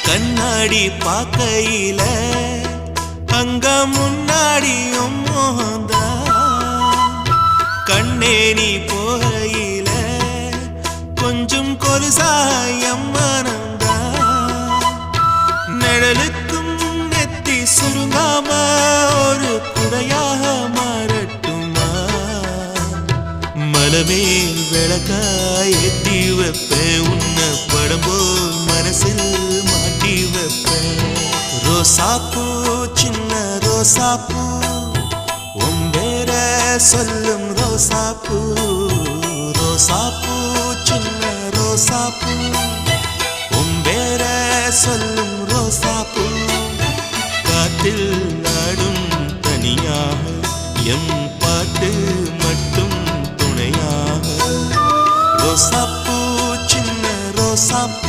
கண்ணாடி பார்க்கையில அங்க முன்னாடியும் மோகந்தா கண்ணே நீ போகையில கொஞ்சம் கொலுசாயம் மனந்தா நிழலுக்கும் நெத்தி சுருங்காம ஒரு குடையாக மாறட்டுமா மலமேல் விளக்காய் ஏத்தி வைப்பேன் உன்னை படம் போல் மனசில் மாட்டி வைப்பேன் ரோசாப்பூ சின்ன ரோசாப்பூ உம்பேர சொல்லும் ரோசாப்பூ ரோசாப்பூ சின்ன ரோசாப்பூ உம்பேர சொல்லும் ரோசாப்பூ காற்றில் நாடும் தனியாக எம் பாட்டு மட்டும் துணையாக ரோசாப்பூ சின்ன ரோசாப்பூ